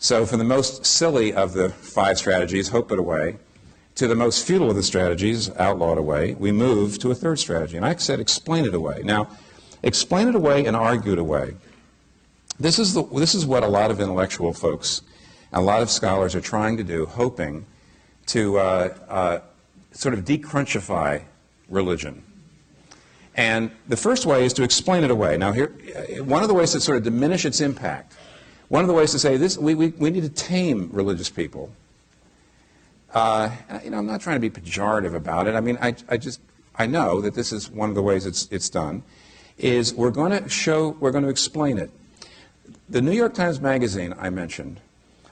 So from the most silly of the 5 strategies, hope it away, to the most futile of the strategies, outlaw it away, we move to a 3rd strategy. And I said, explain it away. Now, explain it away and argue it away. This is what a lot of intellectual folks, a lot of scholars are trying to do, hoping to sort of decrunchify religion. And the first way is to explain it away. Now, here, one of the ways to sort of diminish its impact, one of the ways to say this, we need to tame religious people. I'm not trying to be pejorative about it. I mean, I know that this is one of the ways it's done, is we're going to explain it. The New York Times Magazine I mentioned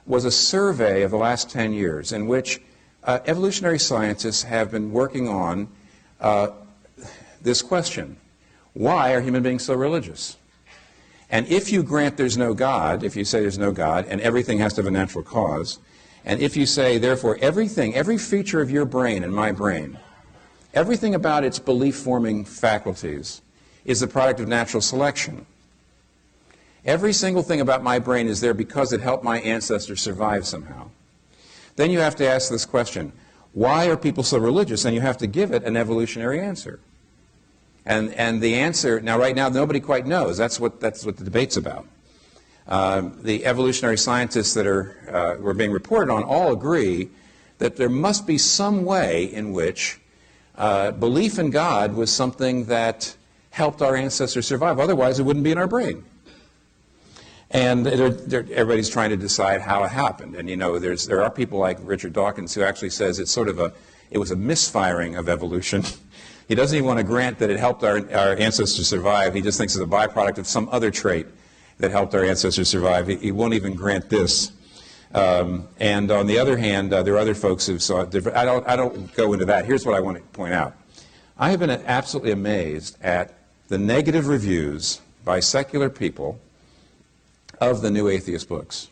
was a survey of the last 10 years in which evolutionary scientists have been working on this question: why are human beings so religious? And if you grant there's no God, if you say there's no God and everything has to have a natural cause, and if you say, therefore, every feature of your brain and my brain, everything about its belief-forming faculties is the product of natural selection. Every single thing about my brain is there because it helped my ancestors survive somehow. Then you have to ask this question: why are people so religious? And you have to give it an evolutionary answer. And the answer, now right now nobody quite knows. That's what the debate's about. The evolutionary scientists that were being reported on all agree that there must be some way in which belief in God was something that helped our ancestors survive. Otherwise, it wouldn't be in our brain. And everybody's trying to decide how it happened. And there are people like Richard Dawkins who actually says it was a misfiring of evolution. He doesn't even want to grant that it helped our ancestors survive. He just thinks it's a byproduct of some other trait that helped our ancestors survive. He won't even grant this. And on the other hand, there are other folks who saw it different. I don't go into that. Here's what I want to point out. I have been absolutely amazed at the negative reviews by secular people of the New Atheist books.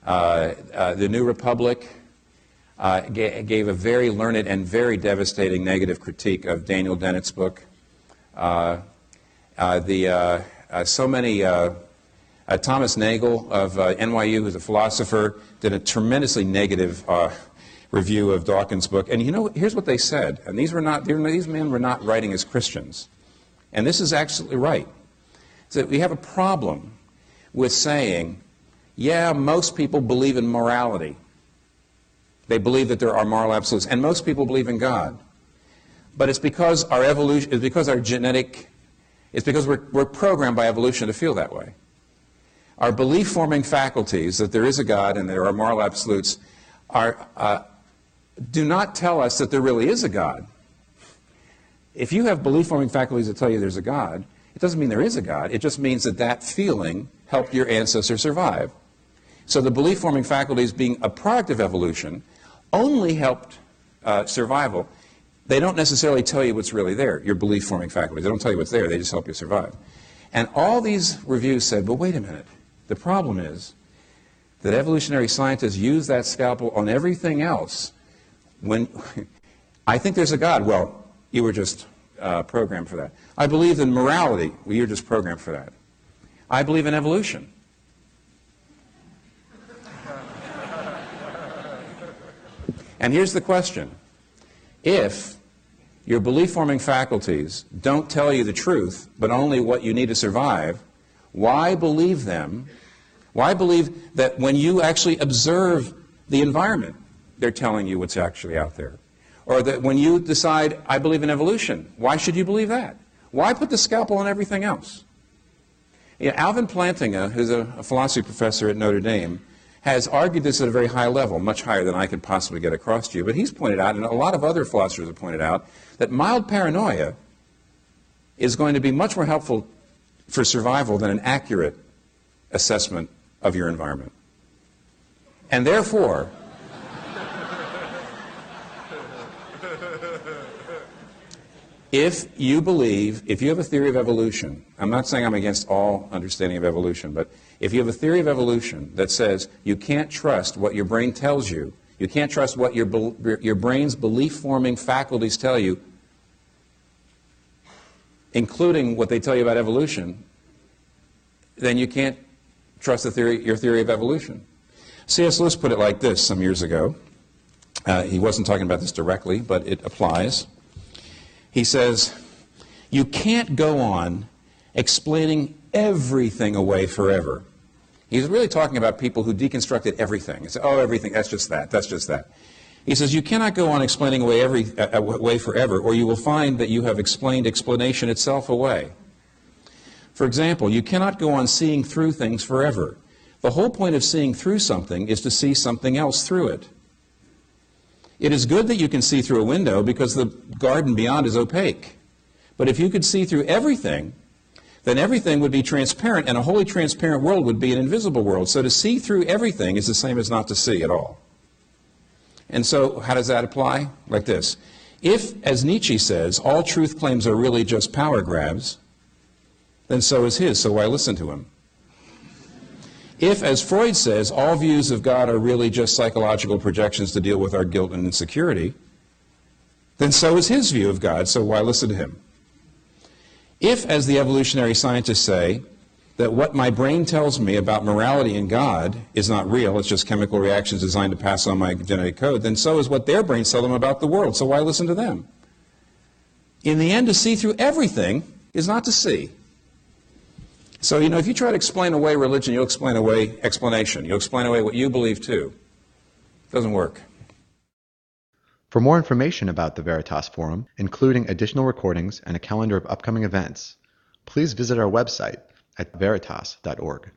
The New Republic gave a very learned and very devastating negative critique of Daniel Dennett's book. Thomas Nagel of NYU, who's a philosopher, did a tremendously negative review of Dawkins' book. And here's what they said. And these men were not writing as Christians. And this is absolutely right. So we have a problem with saying, yeah, most people believe in morality. They believe that there are moral absolutes. And most people believe in God. But it's because our evolution, it's because our genetic, it's because we're programmed by evolution to feel that way. Our belief-forming faculties that there is a God and there are moral absolutes do not tell us that there really is a God. If you have belief-forming faculties that tell you there's a God, it doesn't mean there is a God. It just means that that feeling helped your ancestors survive. So the belief-forming faculties, being a product of evolution, only helped survival. They don't necessarily tell you what's really there, your belief-forming faculties. They don't tell you what's there. They just help you survive. And all these reviews said, but wait a minute. The problem is that evolutionary scientists use that scalpel on everything else. When I think there's a God, well, you were just programmed for that. I believe in morality, well, you're just programmed for that. I believe in evolution. And here's the question. If your belief-forming faculties don't tell you the truth, but only what you need to survive, why believe them? Why believe that when you actually observe the environment, they're telling you what's actually out there? Or that when you decide, I believe in evolution, why should you believe that? Why put the scalpel on everything else? Alvin Plantinga, who's a philosophy professor at Notre Dame, has argued this at a very high level, much higher than I could possibly get across to you. But he's pointed out, and a lot of other philosophers have pointed out, that mild paranoia is going to be much more helpful for survival than an accurate assessment of your environment. And therefore, if you have a theory of evolution, I'm not saying I'm against all understanding of evolution, but if you have a theory of evolution that says you can't trust what your brain tells you, you can't trust what your brain's belief-forming faculties tell you, including what they tell you about evolution, then you can't trust your theory of evolution. C.S. Lewis put it like this some years ago. He wasn't talking about this directly, but it applies. He says, you can't go on explaining everything away forever. He's really talking about people who deconstructed everything. It's, oh, everything, that's just that, that's just that. He says, you cannot go on explaining away forever, or you will find that you have explained explanation itself away. For example, you cannot go on seeing through things forever. The whole point of seeing through something is to see something else through it. It is good that you can see through a window because the garden beyond is opaque. But if you could see through everything, then everything would be transparent, and a wholly transparent world would be an invisible world. So to see through everything is the same as not to see at all. And so how does that apply? Like this. If, as Nietzsche says, all truth claims are really just power grabs, then so is his, so why listen to him? If, as Freud says, all views of God are really just psychological projections to deal with our guilt and insecurity, then so is his view of God, so why listen to him? If, as the evolutionary scientists say, that what my brain tells me about morality and God is not real, it's just chemical reactions designed to pass on my genetic code, then so is what their brains tell them about the world, so why listen to them? In the end, to see through everything is not to see. So, if you try to explain away religion, you'll explain away explanation. You'll explain away what you believe too. It doesn't work. For more information about the Veritas Forum, including additional recordings and a calendar of upcoming events, please visit our website at veritas.org.